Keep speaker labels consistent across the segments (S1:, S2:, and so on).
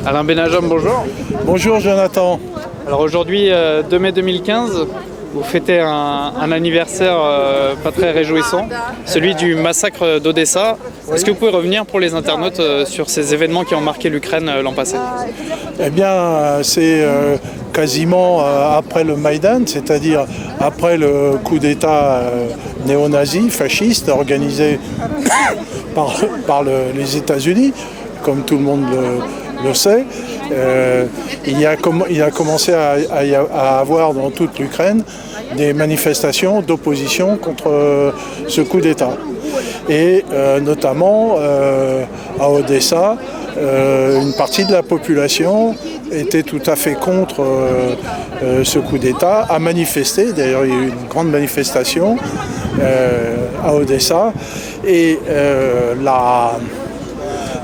S1: Alain Benajam, bonjour.
S2: Bonjour Jonathan.
S1: Alors aujourd'hui, 2 mai 2015, vous fêtez un anniversaire pas très réjouissant, celui du massacre d'Odessa. Est-ce que vous pouvez revenir pour les internautes sur ces événements qui ont marqué l'Ukraine l'an passé?
S2: Eh bien, c'est quasiment après le Maïdan, c'est-à-dire après le coup d'État néo-nazi, fasciste, organisé par les États-Unis, comme tout le monde le sait. Il a commencé à avoir dans toute l'Ukraine des manifestations d'opposition contre ce coup d'État. Et notamment à Odessa, une partie de la population était tout à fait contre ce coup d'État, a manifesté. D'ailleurs, il y a eu une grande manifestation à Odessa. Et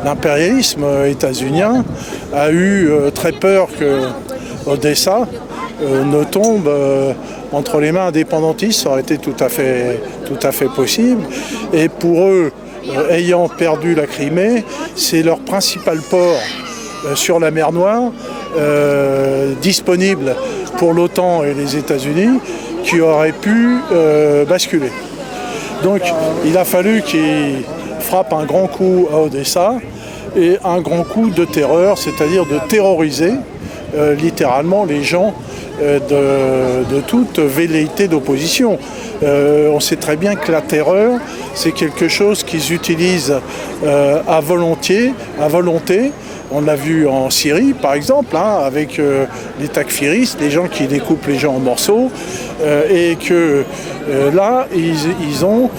S2: l'impérialisme états-unien a eu très peur que Odessa ne tombe entre les mains indépendantistes. Ça aurait été tout à fait possible. Et pour eux, ayant perdu la Crimée, c'est leur principal port sur la mer Noire, disponible pour l'OTAN et les États-Unis, qui aurait pu basculer. Donc il a fallu qu'ils frappent un grand coup à Odessa, et un grand coup de terreur, c'est-à-dire de terroriser littéralement les gens de toute velléité d'opposition. On sait très bien que la terreur, c'est quelque chose qu'ils utilisent à volonté. On l'a vu en Syrie, par exemple, avec les takfiristes, les gens qui découpent les gens en morceaux, et que là, ils ont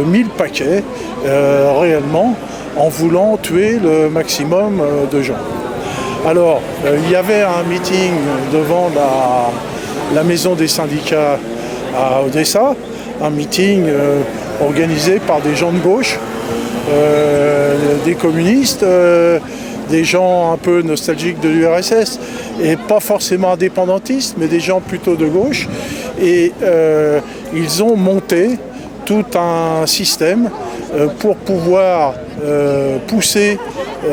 S2: mis le paquet réellement en voulant tuer le maximum de gens. Alors, il y avait un meeting devant la maison des syndicats à Odessa, un meeting organisé par des gens de gauche, des communistes, des gens un peu nostalgiques de l'URSS, et pas forcément indépendantistes, mais des gens plutôt de gauche. Et ils ont monté tout un système pour pouvoir pousser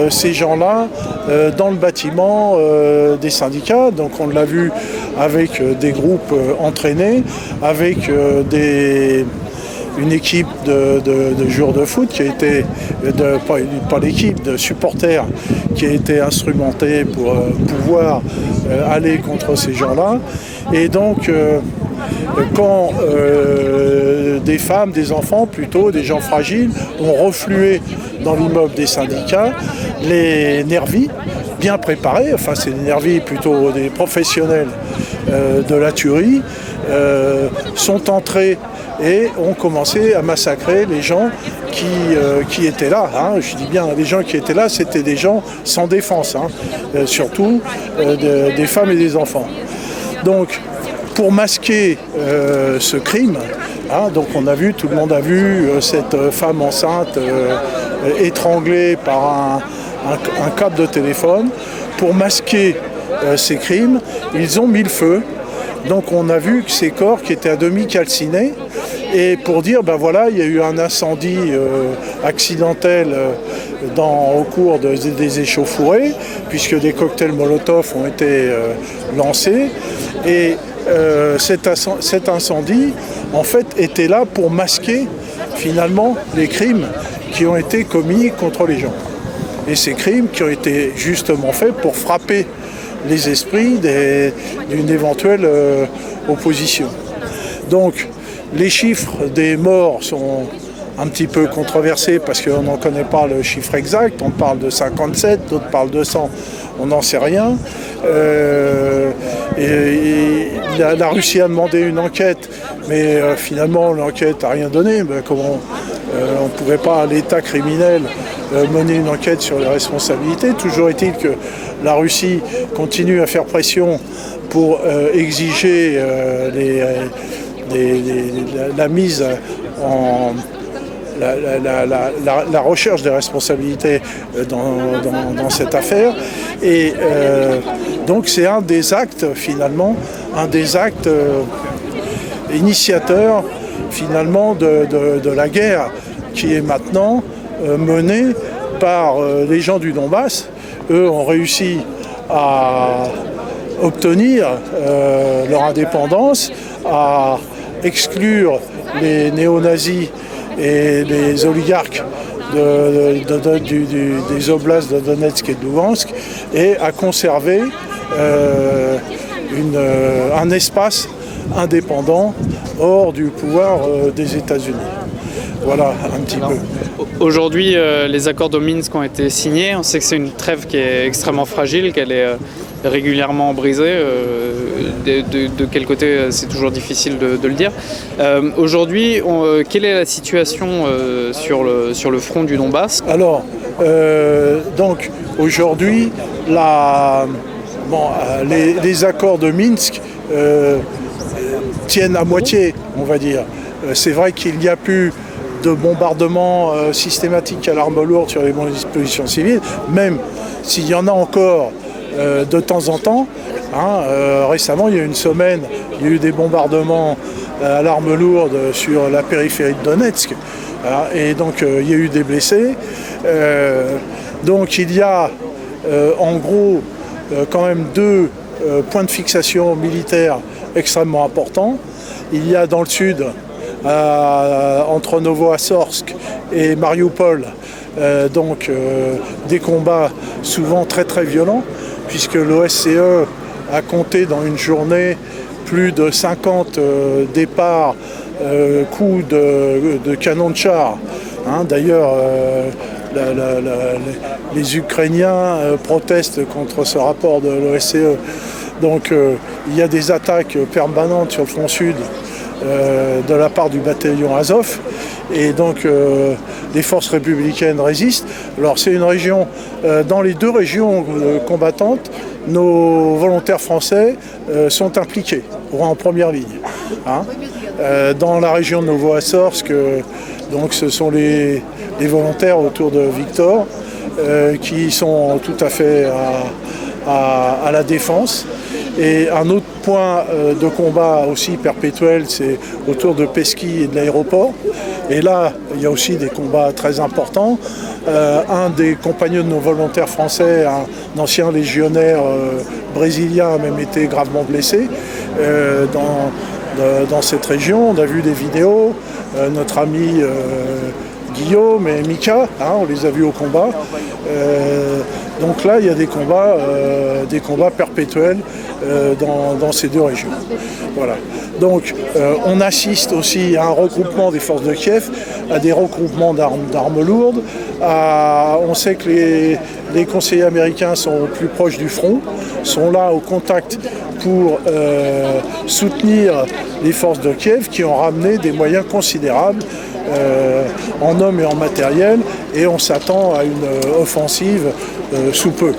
S2: ces gens-là dans le bâtiment des syndicats. Donc on l'a vu avec des groupes entraînés, avec une équipe de joueurs de foot qui a été, pas l'équipe, de supporters qui a été instrumentée pour pouvoir aller contre ces gens-là. Et donc quand des femmes, des enfants plutôt, des gens fragiles ont reflué dans l'immeuble des syndicats, les nervis bien préparés, enfin c'est des nervis plutôt des professionnels de la tuerie, sont entrés et ont commencé à massacrer les gens qui étaient là. Je dis bien, les gens qui étaient là, c'était des gens sans défense, surtout des femmes et des enfants. Donc, pour masquer ce crime, donc tout le monde a vu cette femme enceinte étranglée par un câble de téléphone. Pour masquer ces crimes, ils ont mis le feu. Donc on a vu que ces corps qui étaient à demi calcinés, et pour dire il y a eu un incendie accidentel au cours des échauffourées, puisque des cocktails Molotov ont été lancés, et cet incendie en fait était là pour masquer finalement les crimes qui ont été commis contre les gens. Et ces crimes qui ont été justement faits pour frapper les esprits d'une éventuelle opposition. Donc les chiffres des morts sont un petit peu controversés parce qu'on n'en connaît pas le chiffre exact. On parle de 57, d'autres parlent de 100, on n'en sait rien. La Russie a demandé une enquête, mais finalement l'enquête n'a rien donné. Comment on ne pourrait pas, à l'État criminel, mener une enquête sur les responsabilités. Toujours est-il que la Russie continue à faire pression pour exiger la mise en la recherche des responsabilités dans cette affaire. Et donc c'est un des actes initiateurs finalement de la guerre qui est maintenant menée par les gens du Donbass. Eux ont réussi à obtenir leur indépendance, à exclure les néo-nazis et les oligarques des oblasts de Donetsk et de Lugansk, et à conserver un espace indépendant hors du pouvoir des États-Unis. Voilà un petit peu.
S1: Aujourd'hui, les accords de Minsk ont été signés. On sait que c'est une trêve qui est extrêmement fragile, qu'elle est régulièrement brisée. De quel côté, c'est toujours difficile de le dire. Aujourd'hui, quelle est la situation sur le front du Donbass?
S2: Alors, donc aujourd'hui, les accords de Minsk tiennent à moitié, on va dire. C'est vrai qu'il n'y a plus de bombardements systématiques à l'arme lourde sur les dispositions civiles, même s'il y en a encore de temps en temps. Récemment, il y a une semaine, il y a eu des bombardements à l'arme lourde sur la périphérie de Donetsk, et donc il y a eu des blessés. Donc il y a en gros quand même deux points de fixation militaires extrêmement importants. Il y a dans le sud, entre Novo-Assorsk et Mariupol, des combats souvent très très violents, puisque l'OSCE a compté dans une journée plus de 50 départs, coups de canon de char. D'ailleurs, les Ukrainiens protestent contre ce rapport de l'OSCE. Donc il y a des attaques permanentes sur le front sud de la part du bataillon Azov, et donc les forces républicaines résistent. Alors c'est une région, dans les deux régions combattantes, nos volontaires français sont impliqués, en première ligne. Dans la région de Novo-Assorsk, donc ce sont les volontaires autour de Victor qui sont tout à fait à la défense. Et un autre point de combat aussi perpétuel, c'est autour de Pesky et de l'aéroport. Et là, il y a aussi des combats très importants. Un des compagnons de nos volontaires français, un ancien légionnaire brésilien, a même été gravement blessé dans cette région. On a vu des vidéos. Notre ami Guillaume et Mika, on les a vus au combat. Donc là, il y a des combats perpétuels dans ces deux régions. Voilà. Donc on assiste aussi à un regroupement des forces de Kiev, à des regroupements d'armes lourdes. On sait que les conseillers américains sont plus proches du front, sont là au contact pour soutenir les forces de Kiev, qui ont ramené des moyens considérables en hommes et en matériel, et on s'attend à une offensive sous peu.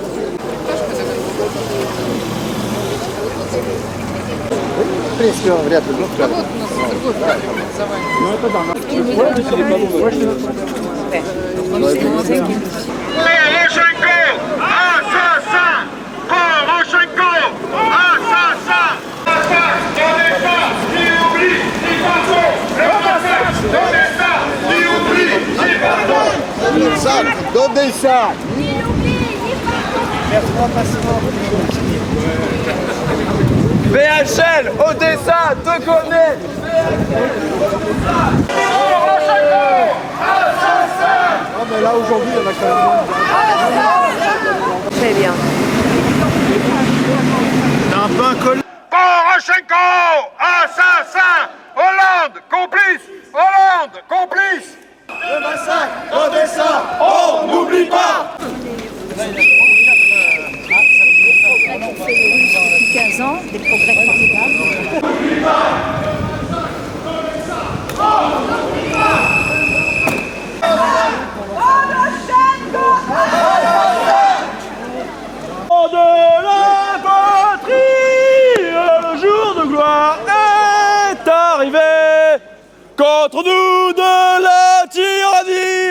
S3: D'Odessa. VHL, Odessa, te connais. Mais là aujourd'hui, il y en a quand même.
S4: Très bien.
S3: T'as un peu un collègue.
S5: Poroshenko, assassin! Hollande, complice! Hollande, complice!
S3: Le massacre, Odessa, on n'oublie pas.
S4: Depuis 15 ans, des progrès formidables.
S3: De la patrie, le jour de gloire est arrivé. Contre nous de la tyrannie,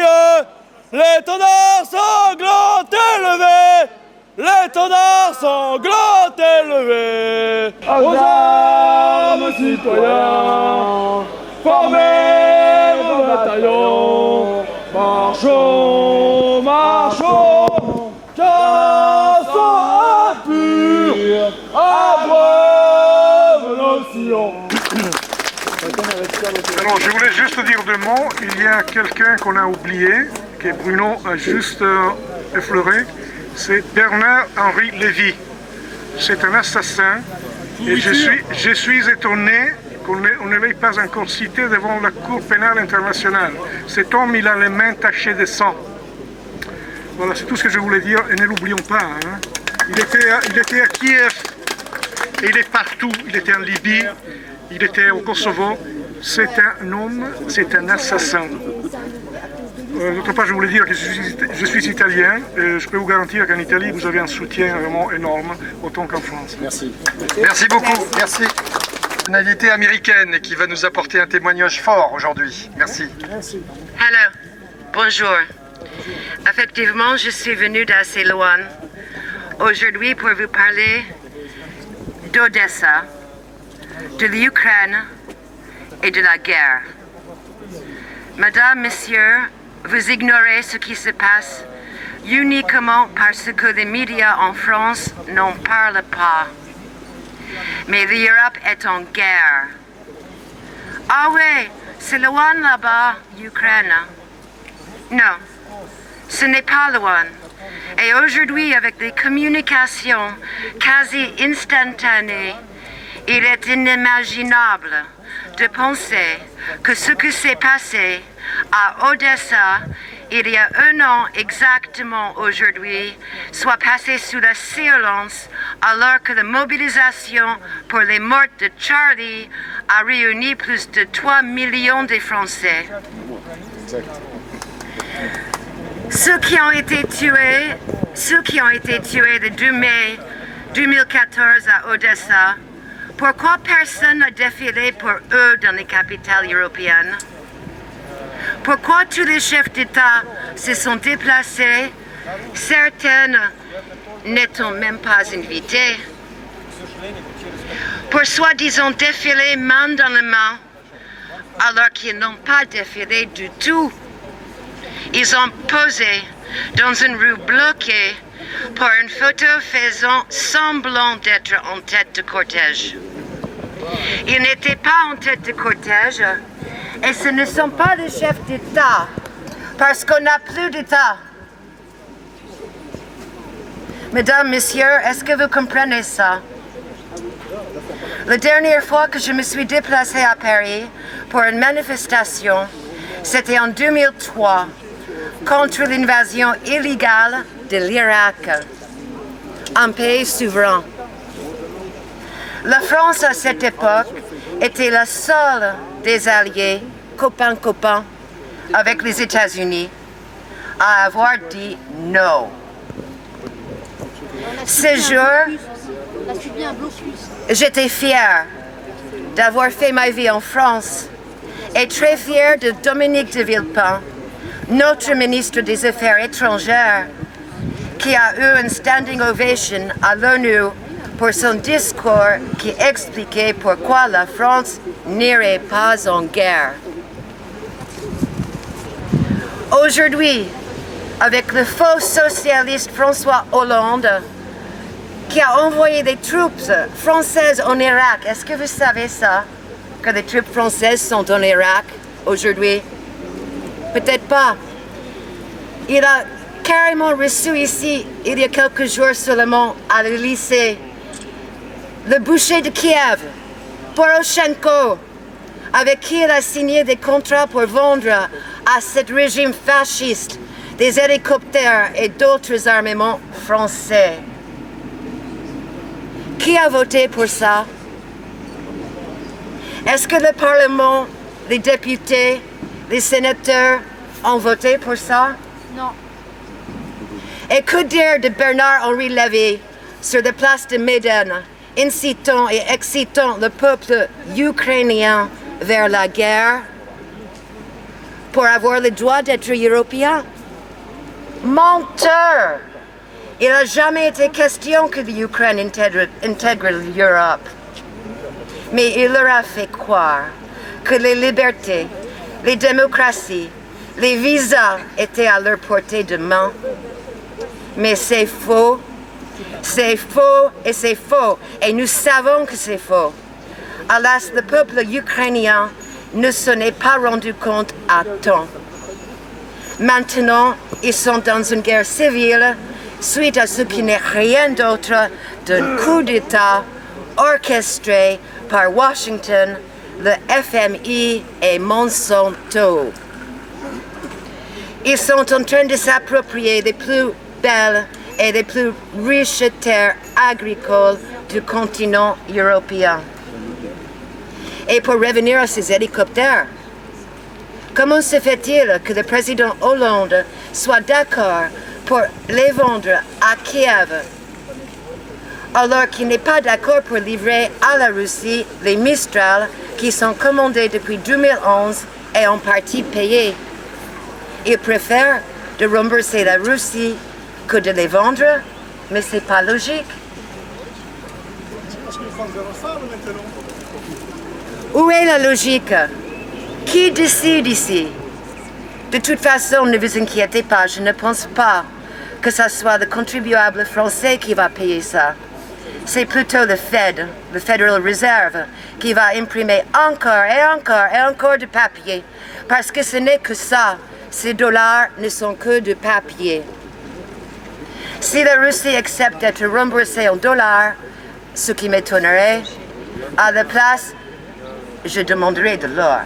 S3: l'étendard sanglant élevé, l'étendard sanglant élevé. Aux armes citoyens, formez vos bataillons, marchons, marchons.
S6: Alors, je voulais juste dire deux mots. Il y a quelqu'un qu'on a oublié, que Bruno a juste effleuré. C'est Bernard-Henri Lévy. C'est un assassin. Et je suis étonné qu'on ne l'ait pas encore cité devant la Cour pénale internationale. Cet homme, il a les mains tachées de sang. Voilà, c'est tout ce que je voulais dire. Et ne l'oublions pas. Hein. Il était à Kiev. Et il est partout. Il était en Libye. Il était au Kosovo. C'est un homme, c'est un assassin. D'autre part, je voulais dire que je suis italien. Et je peux vous garantir qu'en Italie, vous avez un soutien vraiment énorme, autant qu'en France.
S3: Merci.
S5: Merci beaucoup, merci. Une invitée américaine qui va nous apporter un témoignage fort aujourd'hui. Merci.
S7: Hello, bonjour. Effectivement, je suis venue d'assez loin aujourd'hui pour vous parler d'Odessa, de l'Ukraine et de la guerre. Madame, Monsieur, vous ignorez ce qui se passe uniquement parce que les médias en France n'en parlent pas. Mais l'Europe est en guerre. Ah oui, c'est loin là-bas, l'Ukraine. Non, ce n'est pas loin. Et aujourd'hui, avec des communications quasi instantanées, il est inimaginable de penser que ce qui s'est passé à Odessa il y a un an exactement aujourd'hui soit passé sous le silence alors que la mobilisation pour les morts de Charlie a réuni plus de 3 millions de Français. Ceux qui ont été tués le 2 mai 2014 à Odessa, pourquoi personne n'a défilé pour eux dans les capitales européennes? Pourquoi tous les chefs d'État se sont déplacés, certaines n'étant même pas invitées, pour soi-disant défiler main dans la main, alors qu'ils n'ont pas défilé du tout? Ils ont posé dans une rue bloquée pour une photo faisant semblant d'être en tête de cortège. Ils n'étaient pas en tête de cortège et ce ne sont pas les chefs d'État parce qu'on n'a plus d'État. Mesdames, Messieurs, est-ce que vous comprenez ça? La dernière fois que je me suis déplacée à Paris pour une manifestation, c'était en 2003 contre l'invasion illégale de l'Irak, un pays souverain. La France, à cette époque, était la seule des alliés, copains, avec les États-Unis, à avoir dit non. Ce jour, j'étais fière d'avoir fait ma vie en France et très fière de Dominique de Villepin, notre ministre des Affaires étrangères, qui a eu une standing ovation à l'ONU pour son discours qui expliquait pourquoi la France n'irait pas en guerre. Aujourd'hui, avec le faux socialiste François Hollande, qui a envoyé des troupes françaises en Irak, est-ce que vous savez ça, que les troupes françaises sont en Irak aujourd'hui? Peut-être pas. Il a carrément reçu ici, il y a quelques jours seulement, à l'Élysée, le boucher de Kiev, Poroshenko, avec qui il a signé des contrats pour vendre à ce régime fasciste des hélicoptères et d'autres armements français. Qui a voté pour ça? Est-ce que le Parlement, les députés, les sénateurs ont voté pour ça?
S4: Non.
S7: Et que dire de Bernard-Henri Lévy sur la place de Médane, incitant et excitant le peuple ukrainien vers la guerre pour avoir le droit d'être européen? Menteur! Il n'a jamais été question que l'Ukraine intègre l'Europe. Mais il leur a fait croire que les libertés, les démocraties, les visas étaient à leur portée de main. Mais c'est faux. C'est faux et c'est faux. Et nous savons que c'est faux. Alas, le peuple ukrainien ne s'en est pas rendu compte à temps. Maintenant, ils sont dans une guerre civile suite à ce qui n'est rien d'autre d'un coup d'État orchestré par Washington, le FMI et Monsanto. Ils sont en train de s'approprier des plus belles et des plus riches terres agricoles du continent européen. Et pour revenir à ces hélicoptères, comment se fait-il que le président Hollande soit d'accord pour les vendre à Kiev, alors qu'il n'est pas d'accord pour livrer à la Russie les Mistral qui sont commandés depuis 2011 et en partie payés? Il préfère de rembourser la Russie que de les vendre, mais c'est pas logique. Où est la logique? Qui décide ici? De toute façon, ne vous inquiétez pas, je ne pense pas que ce soit le contribuable français qui va payer ça. C'est plutôt le Fed, le Federal Reserve, qui va imprimer encore et encore et encore de papier, parce que ce n'est que ça. Ces dollars ne sont que de papier. Si la Russie accepte d'être remboursée en dollars, ce qui m'étonnerait, à la place, je demanderai de l'or.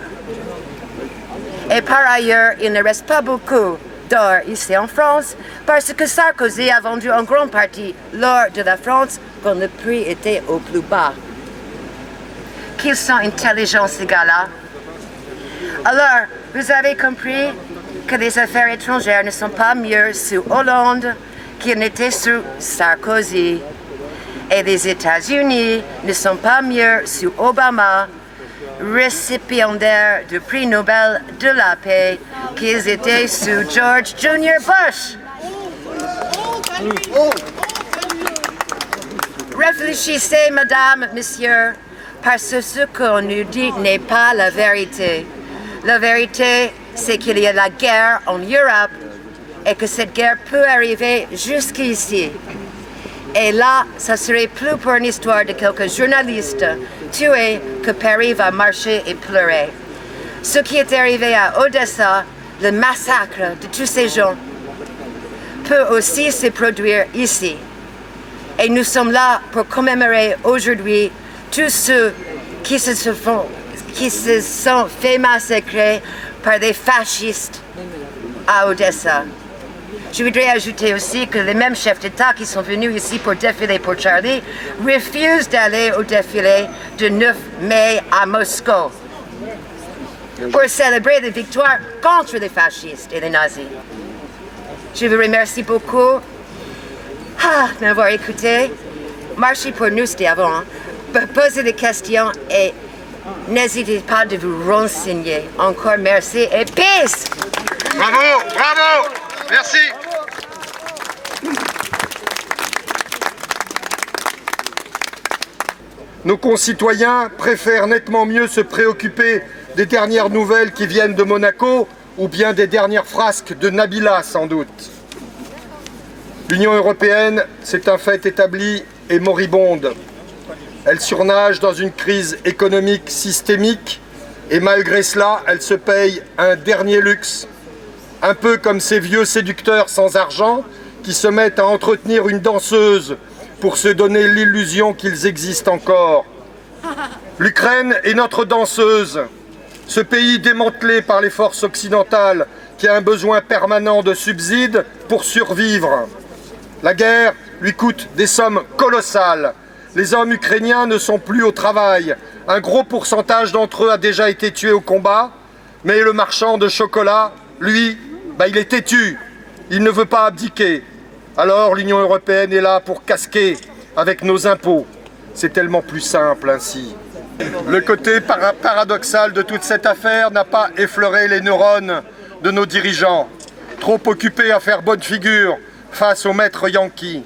S7: Et par ailleurs, il ne reste pas beaucoup d'or ici en France, parce que Sarkozy a vendu en grande partie l'or de la France quand le prix était au plus bas. Qu'ils sont intelligents ces gars-là. Alors, vous avez compris que les affaires étrangères ne sont pas mieux sous Hollande qu'ils n'étaient sous Sarkozy. Et les États-Unis ne sont pas mieux sous Obama, récipiendaire du prix Nobel de la paix, qu'ils étaient sous George Jr. Bush. Réfléchissez, madame, monsieur, parce que ce qu'on nous dit n'est pas la vérité. La vérité, c'est qu'il y a la guerre en Europe et que cette guerre peut arriver jusqu'ici. Et là, ça serait plus pour une histoire de quelques journalistes tués que Paris va marcher et pleurer. Ce qui est arrivé à Odessa, le massacre de tous ces gens, peut aussi se produire ici. Et nous sommes là pour commémorer aujourd'hui tous ceux qui se sont fait massacrer par des fascistes à Odessa. Je voudrais ajouter aussi que les mêmes chefs d'État qui sont venus ici pour défiler pour Charlie refusent d'aller au défilé du 9 mai à Moscou pour célébrer les victoires contre les fascistes et les nazis. Je vous remercie beaucoup de m'avoir écouté. Marchez pour nous, c'était avant. Posez des questions et n'hésitez pas de vous renseigner. Encore merci et peace!
S5: Bravo, bravo, merci. Nos concitoyens préfèrent nettement mieux se préoccuper des dernières nouvelles qui viennent de Monaco ou bien des dernières frasques de Nabila, sans doute. L'Union européenne, c'est un fait établi et moribonde. Elle surnage dans une crise économique systémique et malgré cela, elle se paye un dernier luxe. Un peu comme ces vieux séducteurs sans argent qui se mettent à entretenir une danseuse pour se donner l'illusion qu'ils existent encore. L'Ukraine est notre danseuse, ce pays démantelé par les forces occidentales qui a un besoin permanent de subsides pour survivre. La guerre lui coûte des sommes colossales. Les hommes ukrainiens ne sont plus au travail. Un gros pourcentage d'entre eux a déjà été tué au combat, mais le marchand de chocolat, lui, il est têtu. Il ne veut pas abdiquer. Alors l'Union européenne est là pour casquer avec nos impôts. C'est tellement plus simple ainsi. Le côté paradoxal de toute cette affaire n'a pas effleuré les neurones de nos dirigeants, trop occupés à faire bonne figure face au maître Yankee.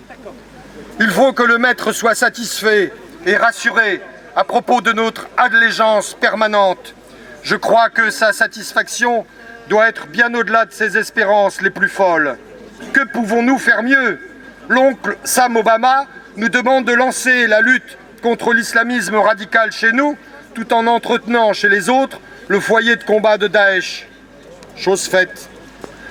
S5: Il faut que le maître soit satisfait et rassuré à propos de notre allégeance permanente. Je crois que sa satisfaction doit être bien au-delà de ses espérances les plus folles. Que pouvons-nous faire mieux? L'oncle Sam Obama nous demande de lancer la lutte contre l'islamisme radical chez nous, tout en entretenant chez les autres le foyer de combat de Daesh. Chose faite.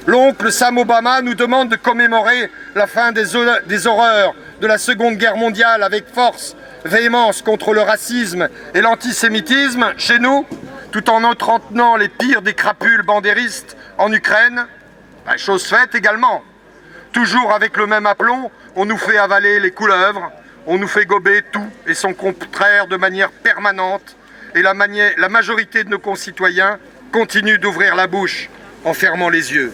S5: L'oncle Sam Obama nous demande de commémorer la fin des horreurs de la Seconde Guerre mondiale avec force, véhémence contre le racisme et l'antisémitisme chez nous, tout en entretenant les pires des crapules bandéristes en Ukraine. Chose faite également. Toujours avec le même aplomb, on nous fait avaler les couleuvres, on nous fait gober tout et son contraire de manière permanente, et la majorité de nos concitoyens continue d'ouvrir la bouche en fermant les yeux.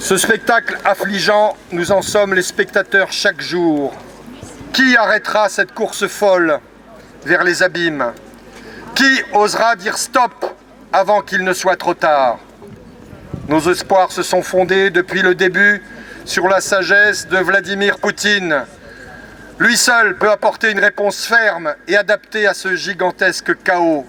S5: Ce spectacle affligeant, nous en sommes les spectateurs chaque jour. Qui arrêtera cette course folle vers les abîmes? Qui osera dire stop avant qu'il ne soit trop tard? Nos espoirs se sont fondés depuis le début sur la sagesse de Vladimir Poutine. Lui seul peut apporter une réponse ferme et adaptée à ce gigantesque chaos.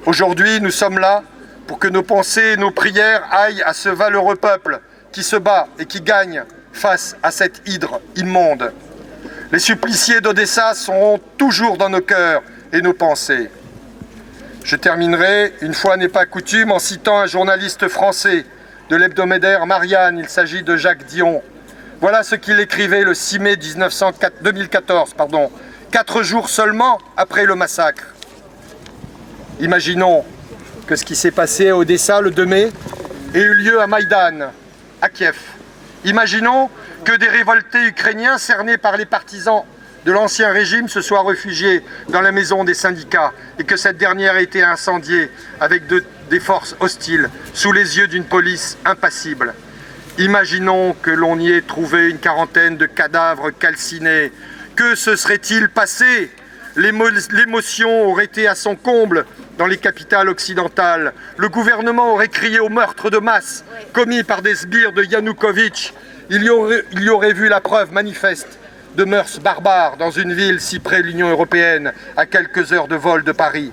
S5: Aujourd'hui, nous sommes là pour que nos pensées et nos prières aillent à ce valeureux peuple qui se bat et qui gagne face à cette hydre immonde. Les suppliciés d'Odessa seront toujours dans nos cœurs et nos pensées. Je terminerai, une fois n'est pas coutume, en citant un journaliste français de l'hebdomadaire Marianne. Il s'agit de Jacques Dion. Voilà ce qu'il écrivait le 6 mai 2014, 4 jours seulement après le massacre. Imaginons que ce qui s'est passé à Odessa le 2 mai ait eu lieu à Maïdan, à Kiev. Imaginons que des révoltés ukrainiens cernés par les partisans de l'ancien régime se soient réfugiés dans la maison des syndicats et que cette dernière ait été incendiée avec des forces hostiles sous les yeux d'une police impassible. Imaginons que l'on y ait trouvé une quarantaine de cadavres calcinés. Que se serait-il passé? L'émotion aurait été à son comble dans les capitales occidentales. Le gouvernement aurait crié au meurtre de masse commis par des sbires de Yanukovych. Il y aurait vu la preuve manifeste de mœurs barbares dans une ville si près de l'Union européenne, à quelques heures de vol de Paris.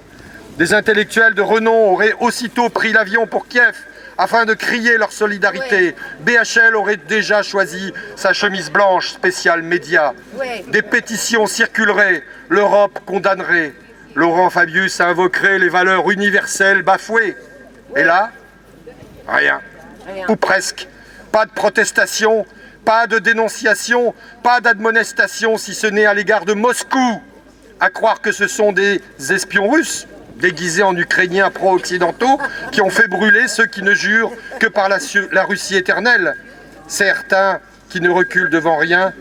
S5: Des intellectuels de renom auraient aussitôt pris l'avion pour Kiev afin de crier leur solidarité. BHL aurait déjà choisi sa chemise blanche spéciale média. Des pétitions circuleraient, l'Europe condamnerait. Laurent Fabius invoquerait les valeurs universelles bafouées. Et là, rien. Ou presque. Pas de protestation, pas de dénonciation, pas d'admonestation, si ce n'est à l'égard de Moscou. À croire que ce sont des espions russes, déguisés en Ukrainiens pro-occidentaux, qui ont fait brûler ceux qui ne jurent que par la Russie éternelle. Certains qui ne reculent devant rien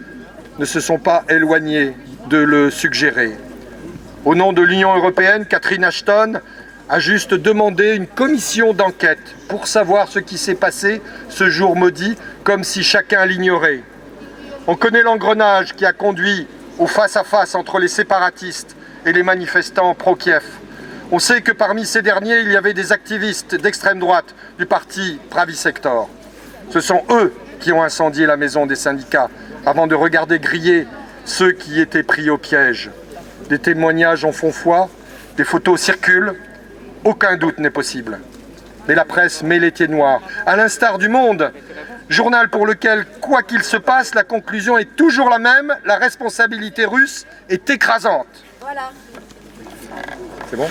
S5: ne se sont pas éloignés de le suggérer. Au nom de l'Union européenne, Catherine Ashton a juste demandé une commission d'enquête pour savoir ce qui s'est passé ce jour maudit, comme si chacun l'ignorait. On connaît l'engrenage qui a conduit au face-à-face entre les séparatistes et les manifestants pro-Kiev. On sait que parmi ces derniers, il y avait des activistes d'extrême droite du parti Pravi Sector. Ce sont eux qui ont incendié la maison des syndicats avant de regarder griller ceux qui étaient pris au piège. Des témoignages en font foi, des photos circulent, aucun doute n'est possible. Mais la presse met les pieds noirs, à l'instar du Monde, journal pour lequel, quoi qu'il se passe, la conclusion est toujours la même, la responsabilité russe est écrasante.
S4: Voilà.
S5: C'est bon ?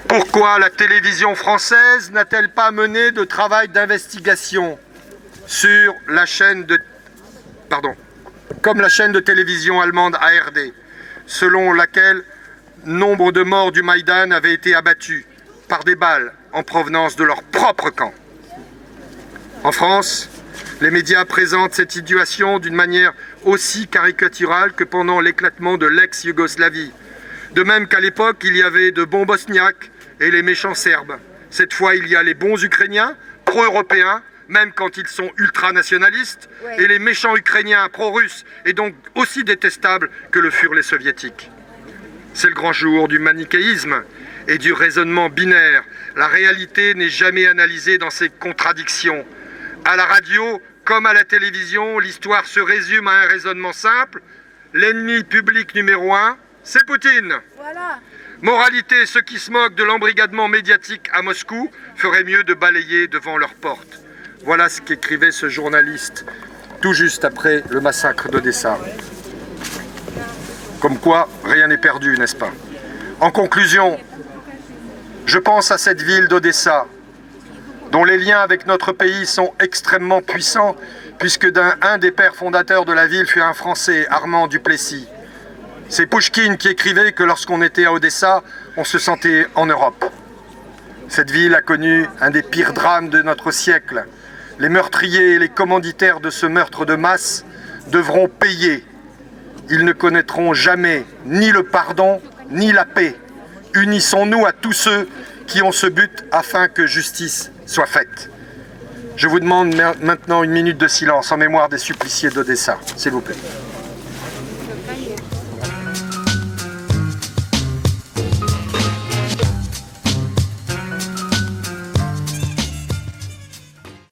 S5: Pourquoi la télévision française n'a-t-elle pas mené de travail d'investigation sur la chaîne de... comme la chaîne de télévision allemande ARD, selon laquelle nombre de morts du Maïdan avaient été abattus par des balles en provenance de leur propre camp. En France, les médias présentent cette situation d'une manière aussi caricaturale que pendant l'éclatement de l'ex-Yougoslavie. De même qu'à l'époque, il y avait de bons bosniaques et les méchants serbes. Cette fois, il y a les bons Ukrainiens, pro-européens, même quand ils sont ultranationalistes, et les méchants Ukrainiens pro-russes, et donc aussi détestables que le furent les Soviétiques. C'est le grand jour du manichéisme et du raisonnement binaire. La réalité n'est jamais analysée dans ses contradictions. À la radio, comme à la télévision, l'histoire se résume à un raisonnement simple. L'ennemi public numéro 1, c'est Poutine.
S4: Voilà.
S5: Moralité, ceux qui se moquent de l'embrigadement médiatique à Moscou feraient mieux de balayer devant leur porte. Voilà ce qu'écrivait ce journaliste tout juste après le massacre d'Odessa. Comme quoi, rien n'est perdu, n'est-ce pas? En conclusion, je pense à cette ville d'Odessa, dont les liens avec notre pays sont extrêmement puissants, puisque un des pères fondateurs de la ville fut un Français, Armand Duplessis. C'est Pouchkine qui écrivait que lorsqu'on était à Odessa, on se sentait en Europe. Cette ville a connu un des pires drames de notre siècle. Les meurtriers et les commanditaires de ce meurtre de masse devront payer. Ils ne connaîtront jamais ni le pardon, ni la paix. Unissons-nous à tous ceux qui ont ce but afin que justice soit faite. Je vous demande maintenant une minute de silence en mémoire des suppliciés d'Odessa, s'il vous plaît.